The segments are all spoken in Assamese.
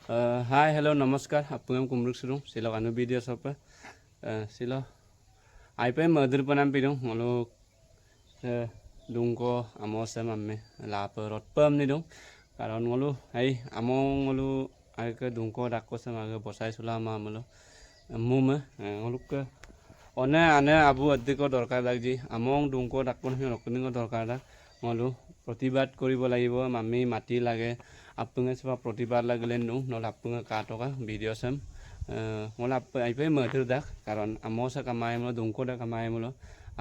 Hai, hello, namaskar. Apungam kumruk surung. Silo anu video sopa. Silo. Aipai madur panam pirung. Ngolu dungko amo samamme lapar rotpam ni dong. Karon ngolu hai amo ngolu aike dungko dakko samaga bosai sulama amalo. Muma ngolu ke one ane abu addiko দরকার লাগজি আমং দুংকো ডাকপন হি রকনিঙ্গ দরকার দা ngolu প্ৰতিবাদ কৰিব লাগিব মামি মাটি লাগে আপুঙে সব প্ৰতিবাদ লাগিলে নো নহলে আপুঙে কাটকা ভিডিঅ' চাম ngolu আইপে মধুৰ দাক কাৰণ আমসা কামাইমলো দুংকো দা কামাইমলো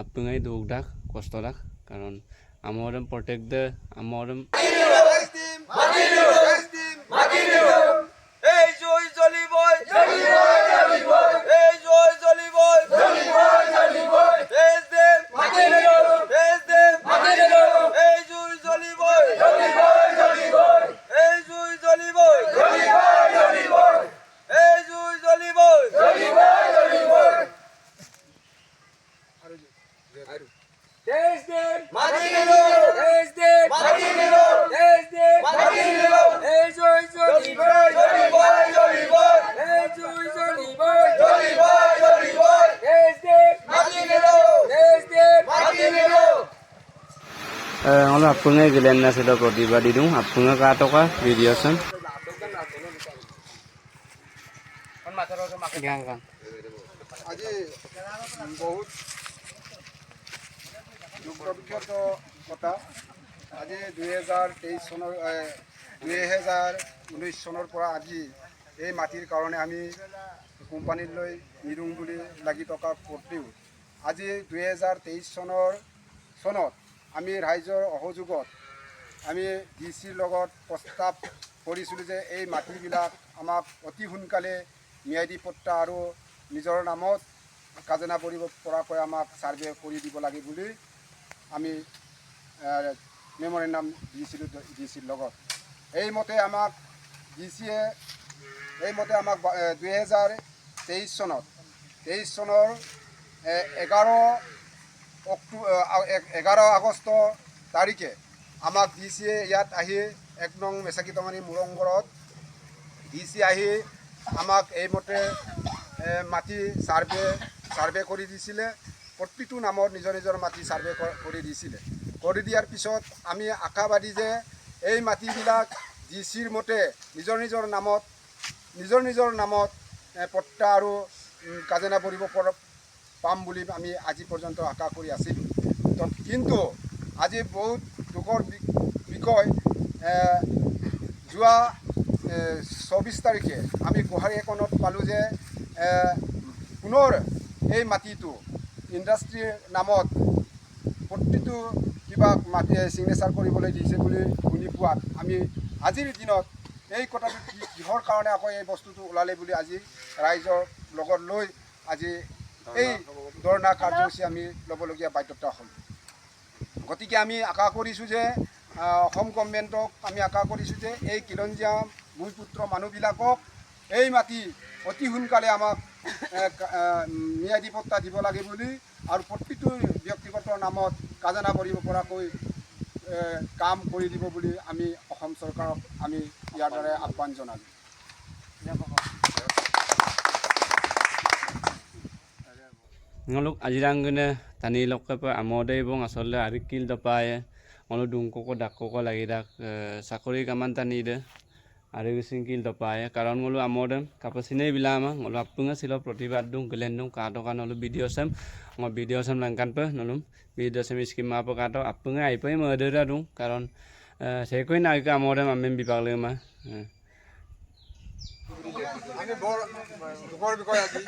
আপুঙে দুখ দাক কষ্ট দাক কাৰণ আমৰম প্ৰটেক্ট দে আমৰম এই জয় জ্বলিবই এই জয় জ্বলিবই দেশ দেব দেশ দেব এই জয় জ্বলিবই এই জয় জ্বলিবই এই জয় জ্বলিবই দেশ দেব মাটি নিল দেশ দেব মাটি নিল দেশ দেব মাটি নিল এই জয় জ্বলিবই জ্বলিবই এই জয় জ্বলিবই জ্বলিবই দেশ দেব মাটি নিল দেশ দেব মাটি নিল ngolu আপুঙে গিলেন না ছিল প্ৰতিবাদ দিও আপুঙে কাটকা ভিডিঅ' চাম আজি বহুত দুঃখবিক্ষত কথা আজি 2023 চনৰ 2019 চনৰ পৰা আজি এই মাটিৰ কাৰণে আমি কোম্পানীলৈ নিৰুং বুলি লাগি থকা সত্ত্বেও আজি 2023 চনত আমি ৰাইজৰ সহযোগত আমি ডিচিৰ লগত প্ৰস্তাৱ কৰিছিলোঁ যে এই মাটিবিলাক আমাক অতি সোনকালে ম্যাদী পট্টা আৰু নিজৰ নামত খাজনা কৰিব পৰাকৈ আমাক ছাৰ্ভে কৰি দিব লাগে বুলি আমি মেমৰেণ্ডাম দিছিলোঁ ডিচিৰ লগত এইমতে আমাক ডিচিয়ে এইমতে আমাক 2023 চনৰ 11 আগষ্ট তাৰিখে আমাক ডিচিয়ে ইয়াত আহি 1 নং মেচাকিটঙানী মুৰংঘৰত ডিচি আহি আমাক এইমতে মাটি ছাৰ্ভে কৰি দিছিলে প্ৰতিটো নামৰ নিজৰ নিজৰ মাটি ছাৰ্ভে কৰি দিছিলে কৰি দিয়াৰ পিছত আমি আশাবাদী যে এই মাটিবিলাক ডিচিৰ মতে নিজৰ নিজৰ নামত পট্টা আৰু খাজনা ভৰিব পাম বুলি আমি আজি পৰ্যন্ত আশা কৰি আছিলোঁ কিন্তু আজি বহুত দুখৰ বিষয় যোৱা 24 তাৰিখে আমি গোহাৰি এখনত পালোঁ যে পুনৰ এই মাটিটো ইণ্ডাষ্ট্ৰীৰ নামত প্ৰতিটো কিবা মাটি ছিগনেচাৰ কৰিবলৈ দিছে বুলি শুনি পোৱাত আমি আজিৰ দিনত এই কথাটো কিহৰ কাৰণে আকৌ এই বস্তুটো ওলালে বুলি আজি ৰাইজৰ লগত লৈ আজি এই ধৰ্ণা কাৰ্যসূচী আমি ল'বলগীয়া বাধ্যতা হ'ল গতিকে আমি আশা কৰিছোঁ যে অসম গভৰ্ণমেণ্টক আমি আশা কৰিছোঁ যে এই খিলঞ্জীয়া ভূমিপুত্ৰ মানুহবিলাকক এই মাটি অতি সোনকালে আমাক ম্যাদী পট্টা দিব লাগে বুলি আৰু প্ৰতিটো ব্যক্তিগত নামত খাজনা ভৰিব পৰাকৈ কাম কৰি দিব বুলি আমি অসম চৰকাৰক আমি ইয়াৰ দ্বাৰা আহ্বান জনালোঁ ngaluk ajirangene tani lokke pa amode bong asolle arikil dapaye ngalu dungko ko dakko ko lagi dak sakori kaman tani de ari singkil dapaye karon ngalu amode kapasine bilama ngalu apunga silo প্ৰতিবাদ dung gelen dung kato kan ngalu video sam langkan pe nalum video sam skim ma pa kato apunga aipai madera dung karon sekoi na ka amode mamen bibag le ma আমি বৰ দুখৰ বিষয় আজি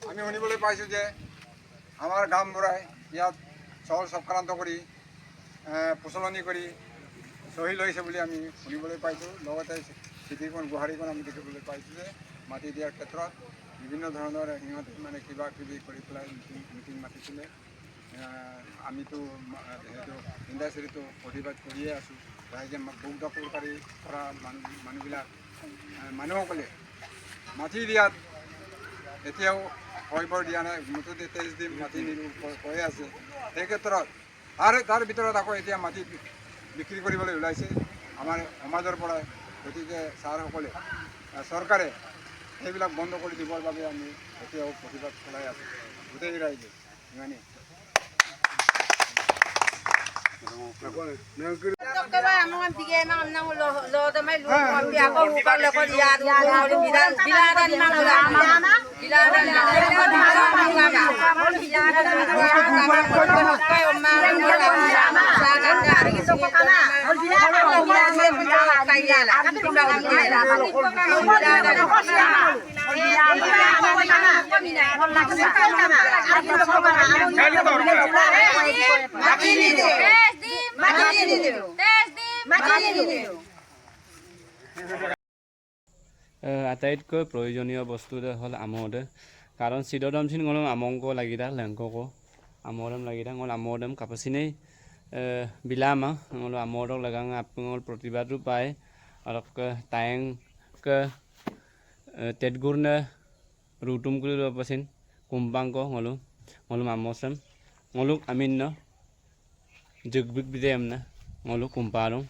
আমি শুনিবলৈ পাইছোঁ যে আমাৰ গাঁওবুঢ়াই ইয়াত চহল চক্ৰান্ত কৰি প্ৰচলনি কৰি চহী লৈছে বুলি আমি শুনিবলৈ পাইছোঁ লগতে চিঠিখন গোহাৰিখন আমি দেখিবলৈ পাইছোঁ যে মাটি দিয়াৰ ক্ষেত্ৰত বিভিন্ন ধৰণৰ সিহঁতে মানে কিবা কিবি কৰি পেলাই মিটিং মাতিছিলে আমিতো যিহেতু ইণ্ডাষ্ট্ৰীটো প্ৰতিবাদ কৰিয়ে আছোঁ ৰাইজে বুক দখলকাৰী কৰা মানুহসকলে মাটি দিয়াত এতিয়াও ভয়বৰ দিয়া নাই মুঠতে 23 দিন মাটি কৈ আছে সেই ক্ষেত্ৰত তাৰ ভিতৰত আকৌ এতিয়া মাটি বিক্ৰী কৰিবলৈ ওলাইছে আমাৰ সমাজৰ পৰা গতিকে ছাৰসকলে চৰকাৰে সেইবিলাক বন্ধ কৰি দিবৰ বাবে আমি এতিয়াও প্ৰতিবাদ চলাই আছোঁ গোটেই ৰাইজে ইমানেই আটাইতকৈ প্ৰয়োজনীয় বস্তুটো হ'ল আমোদে কাৰণ চিদদম চিন গ'লো আমংক লাগিদা লেংককো আমোদম লাগিদা গ'ল আমোদম কাপচিনেই বিলামা গ'লো আমোদক লাগাং আপঙল প্ৰতিবাদো পায় আৰু টাইং তেটগুৰনে ৰুটুম কৰি পাচিন কুম্পাংক গ'লো আমচম গ'লো আমিন্ন জুগবিক বিদে এমনা ngolu kumpalong